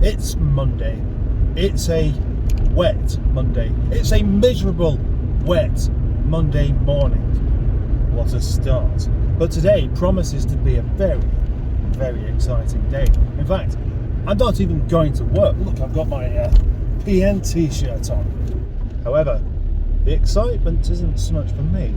It's Monday. It's a wet Monday. It's a miserable, wet Monday morning. What a start. But today promises to be a very, very exciting day. In fact, I'm not even going to work. Look, I've got my PN t-shirt on. However, the excitement isn't so much for me,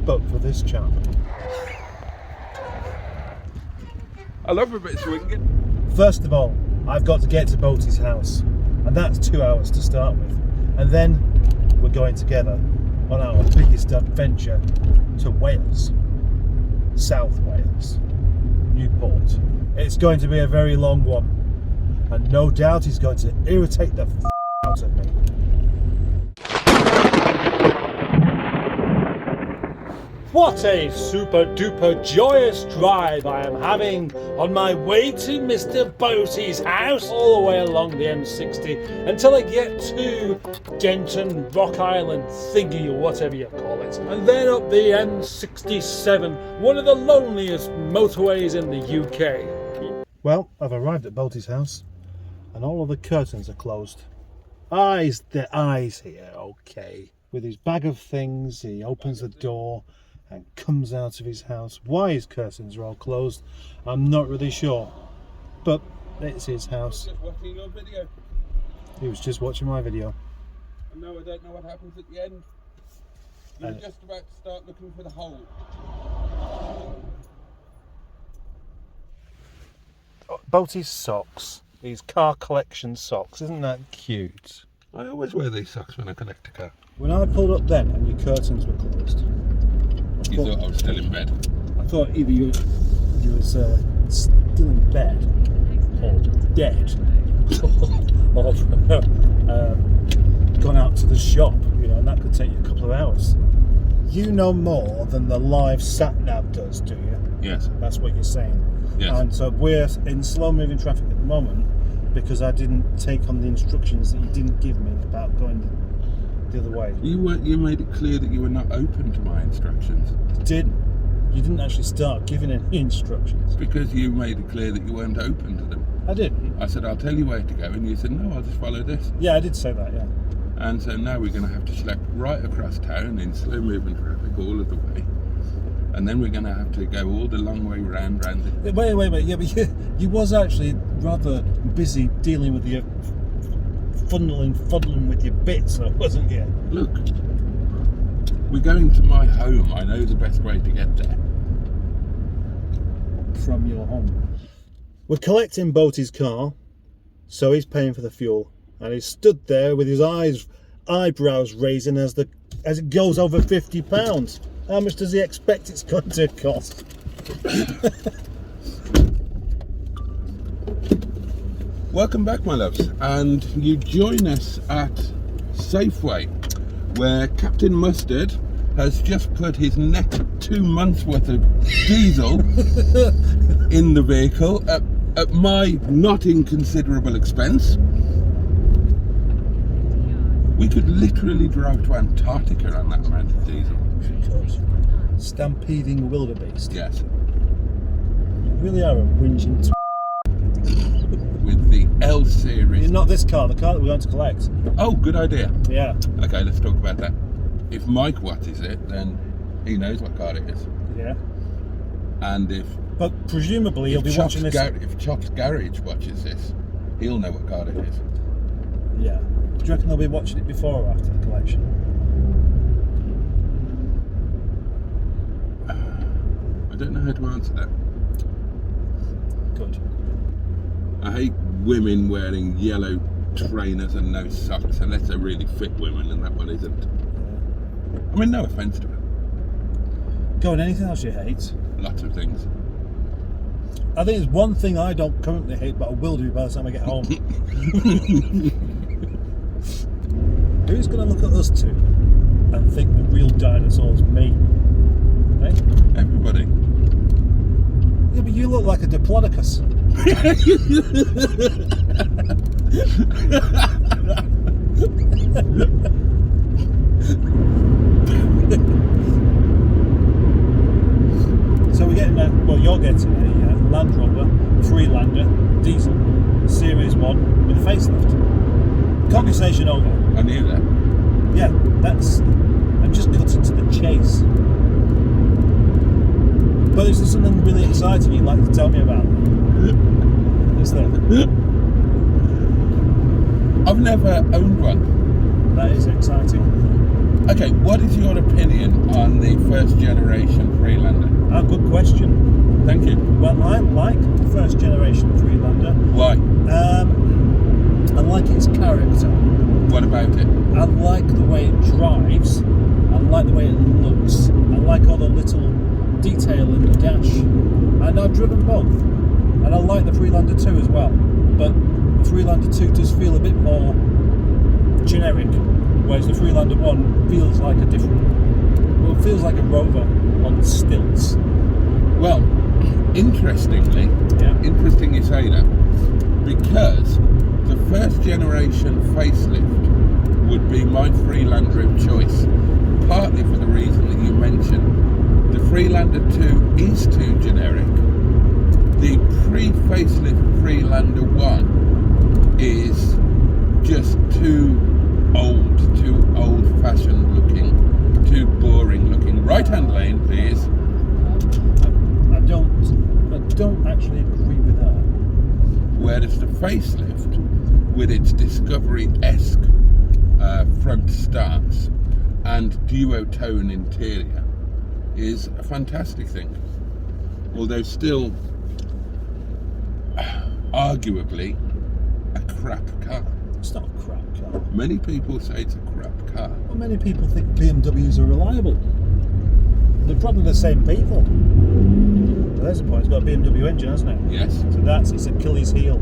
but for this chap. I love a bit of swinging. First of all, I've got to get to Boaty's house, and that's 2 hours to start with. And then we're going together on our biggest adventure to Wales, South Wales, Newport. It's going to be a very long one, and no doubt he's going to irritate the out of me. What a super duper joyous drive I am having on my way to Mr. Boaty's house, all the way along the M60 until I get to Denton, Rock Island thingy or whatever you call it, and then up the M67, one of the loneliest motorways in the UK. Well, I've arrived at Boaty's house and all of the curtains are closed. The eyes here, okay. With his bag of things, he opens the door and comes out of his house. Why his curtains are all closed, I'm not really sure, but it's his house. Just watching your video. He was just watching my video. And now I don't know what happens at the end. You're just about to start looking for the hole. Boaty's socks, his car collection socks, isn't that cute? I always wear these socks when I collect a car. When I pulled up then and your curtains were closed, You thought I was still in bed. I thought either you was still in bed or dead or gone out to the shop, and that could take you a couple of hours. You know more than the live sat-nav does, do you? Yes. That's what you're saying. Yes. And so we're in slow-moving traffic at the moment because I didn't take on the instructions that you didn't give me about going the other way. You made it clear that you were not open to my instructions. You didn't actually start giving any instructions. Because you made it clear that you weren't open to them. I did. I said, I'll tell you where to go, and you said, no, I'll just follow this. Yeah, I did say that, yeah. And so now we're going to have to schlep right across town in slow moving traffic all of the way. And then we're going to have to go all the long way round it. Wait. Yeah, but you was actually rather busy dealing with your fuddling with your bits, wasn't you? Look, we're going to my home. I know the best way to get there. From your home. We're collecting Boaty's car, so he's paying for the fuel, and he's stood there with his eyebrows raising as it goes over £50. How much does he expect it's going to cost? Welcome back, my loves, and you join us at Safeway, where Captain Mustard has just put his next 2 months worth of diesel in the vehicle at my not inconsiderable expense. We could literally drive to Antarctica on that amount of diesel. Stampeding wildebeest. Yes. You really are a whinging With the L series. Not this car, the car that we're going to collect. Oh, good idea. Yeah. Okay, let's talk about that. If Mike watches it, then he knows what car it is. Yeah. And but presumably he'll be watching this. If Chop's Garage watches this, he'll know what car it is. Yeah. Do you reckon they'll be watching it before or after the collection? I don't know how to answer that. Good. I hate women wearing yellow trainers and no socks, unless they're really fit women, and that one isn't. I mean, no offence to her. Go on, anything else you hate? Lots of things. I think there's one thing I don't currently hate, but I will do by the time I get home. Who's going to look at us two and think the real dinosaur's me? Eh? Everybody. Yeah, but you look like a Diplodocus. So we're getting that. Well, you're getting it, yeah. Land Rover Freelander diesel Series 1 with a facelift. Conversation over. I knew that. Yeah, I'm just cutting to the chase. But is there something really exciting you'd like to tell me about? Is there? I've never owned one. That is exciting. Okay, what is your opinion on the first generation Freelander? Good question. Thank you. Well, I like the first generation Freelander. Why? I like its character. What about it? I like the way it drives. I like the way it looks. I like all the little detail in the dash. And I've driven both. And I like the Freelander 2 as well. But the Freelander 2 does feel a bit more generic, whereas the Freelander 1 feels like it feels like a Rover on stilts. Well, interestingly, interesting you say that, because the first generation facelift would be my Freelander of choice, partly for the reason that you mentioned. The Freelander 2 is too generic. The pre-facelift Freelander 1 is just too old-fashioned looking, too boring looking. Right-hand lane, please. I don't actually agree with that. Whereas the facelift, with its Discovery-esque front stance and duotone interior, is a fantastic thing. Although still, arguably, a crap car. It's not a crap car. Many people say it's a crap car. Well, many people think BMWs are reliable. They're probably the same people. Well, there's a point. It's got a BMW engine, hasn't it? Yes. So that's its Achilles heel.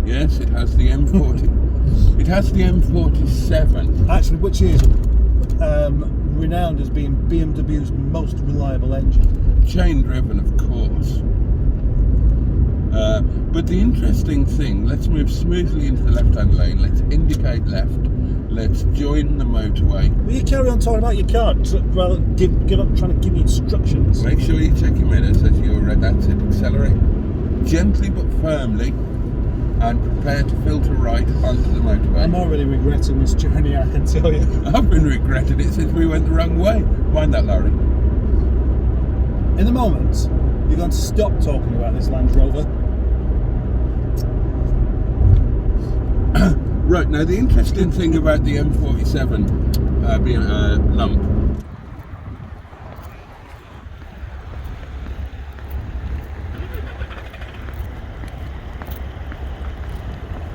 Yes, it has the M40. It has the M47. Actually, which is renowned as being BMW's most reliable engine. Chain driven, of course. But the interesting thing, let's move smoothly into the left-hand lane. Let's indicate left. Let's join the motorway. Will you carry on talking about your car rather than give up trying to give me instructions? Make sure you check your mirrors as you're that's it. Accelerate gently but firmly, and prepare to filter right onto the motorway. I'm already regretting this journey, I can tell you. I've been regretting it since we went the wrong way. Mind that, Larry. In a moment, you're going to stop talking about this Land Rover. Right, now the interesting thing about the M47 being a lump.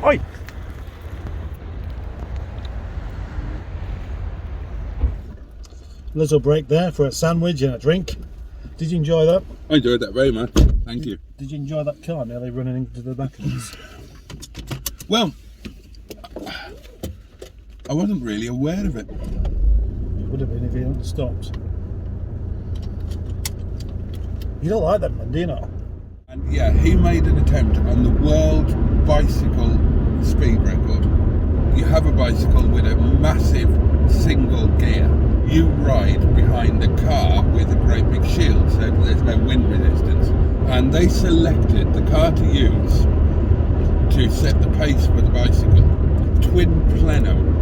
Oi! Little break there for a sandwich and a drink. Did you enjoy that? I enjoyed that very much. Thank you. Did you enjoy that car nearly running into the back of us? Well, I wasn't really aware of it. It would have been if he hadn't stopped. You don't like that man, do you not? And yeah, he made an attempt on the world bicycle speed record. You have a bicycle with a massive single gear. You ride behind a car with a great big shield, so there's no wind resistance. And they selected the car to use to set the pace for the bicycle. Twin plenum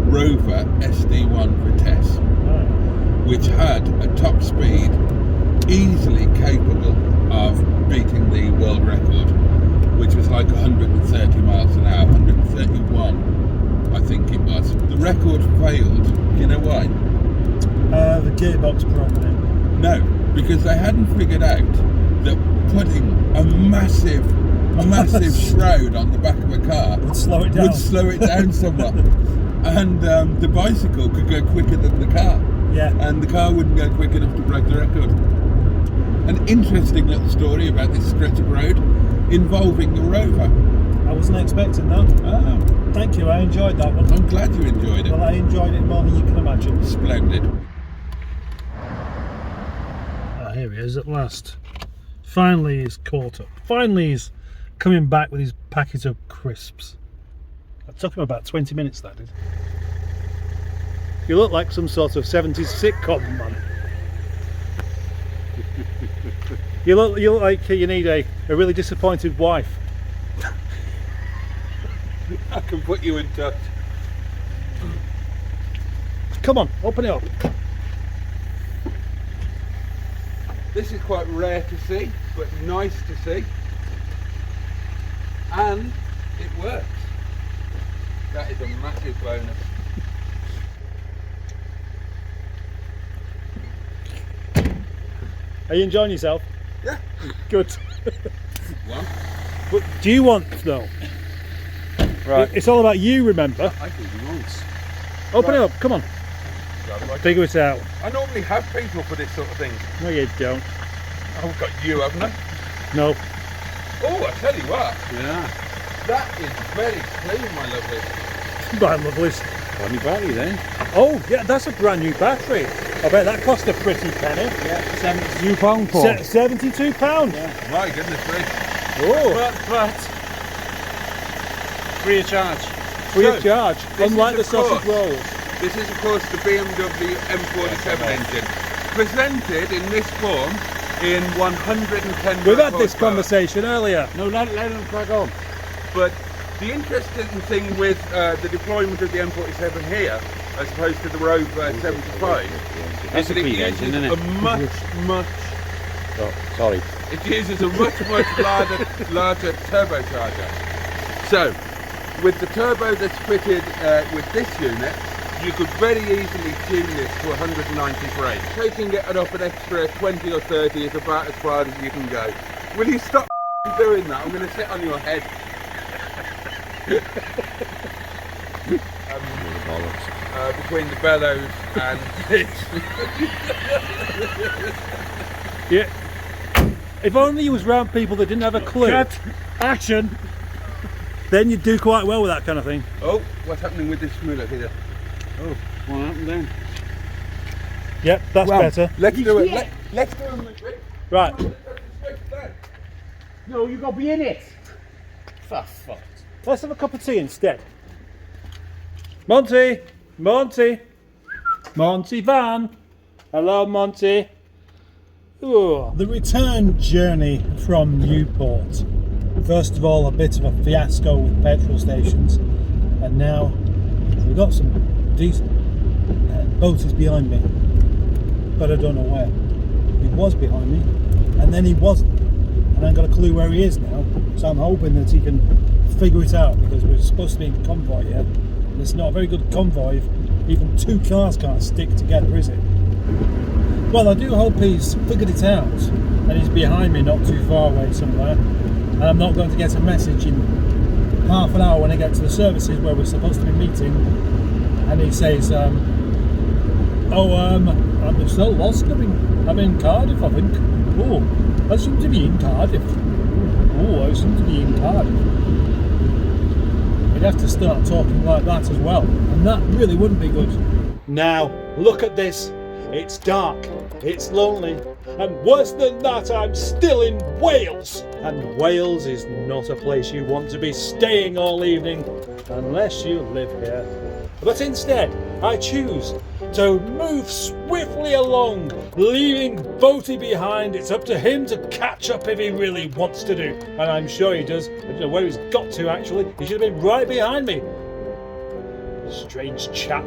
Rover SD1 Vitesse, which had a top speed easily capable of beating the world record, which was like 130 miles an hour, 131 I think it was. The record failed. Do you know why? The gearbox broke it. No, because they hadn't figured out that putting a massive shroud on the back of a car Would slow it down somewhat. And the bicycle could go quicker than the car. Yeah. And the car wouldn't go quick enough to break the record. An interesting little story about this stretch of road involving the Rover. I wasn't expecting that. Oh, Thank you, I enjoyed that one. I'm glad you enjoyed it. Well, I enjoyed it more than you can imagine. Splendid. Here he is at last. Finally he's caught up. Finally he's coming back with his packet of crisps. That took him about 20 minutes, that did. You look like some sort of 70s sitcom, man. You look like you need a really disappointed wife. I can put you in touch. Come on, open it up. This is quite rare to see, but nice to see. And it works. That is a massive bonus. Are you enjoying yourself? Yeah. Good. One. But do you want though? Right. It's all about you, remember? I think he wants. Open it up, come on. Figure it out. I normally have people for this sort of thing. No, you don't. I've got you, haven't I? No. Oh, I tell you what. Yeah. That is very clean, my lovely. My lovelies. Funny battery then. Oh, yeah, that's a brand new battery. I bet that cost a pretty penny. Yeah, £72 for. £72. Yeah. My goodness me. Oh, But free of charge. free of So, charge. this Unlike the is, of sausage course, rolls. This is, of course, the BMW M47 engine. Presented in this form in 110 We've had this horsepower. conversation earlier. No, let them crack on. But the interesting thing with the deployment of the M47 here, as opposed to the Rover 75, That's a is that it clean uses engine, isn't a it? much, Oh, sorry. it uses a much larger turbocharger. So, with the turbo that's fitted with this unit, you could very easily tune this to 190 brake. Taking it up an extra 20 or 30 is about as far as you can go. Will you stop doing that? I'm going to sit on your head. Between the bellows and this. Yeah. If only you was round people that didn't have a clue. Cut. Action. Then you'd do quite well with that kind of thing. Oh, what's happening with this smoothie here? Oh, what happened then? Yep, that's better. Let's do it. Let's do it. Right. No, you got to be in it. For fuck. Let's have a cup of tea instead. Monty! Monty! Monty Van! Hello, Monty. Ooh. The return journey from Newport. First of all, a bit of a fiasco with petrol stations, and now we've got some decent. Boat is behind me, but I don't know where. He was behind me, and then he wasn't, and I ain't got a clue where he is now. So I'm hoping that he can figure it out, because we're supposed to be in convoy here, and it's not a very good convoy if even two cars can't stick together, is it? Well, I do hope he's figured it out, and he's behind me, not too far away somewhere. And I'm not going to get a message in half an hour when I get to the services where we're supposed to be meeting, and he says, I'm still lost. I'm in Cardiff, I think. Oh, I seem to be in Cardiff. Oh, I seem to be in Cardiff. We'd have to start talking like that as well, and that really wouldn't be good. Now, look at this. It's dark, it's lonely, and worse than that, I'm still in Wales. And Wales is not a place you want to be staying all evening, unless you live here. But instead, I choose to move swiftly along, leaving Boaty behind. It's up to him to catch up if he really wants to do, and I'm sure he does. I don't know where he's got to actually. He should have been right behind me. Strange chap.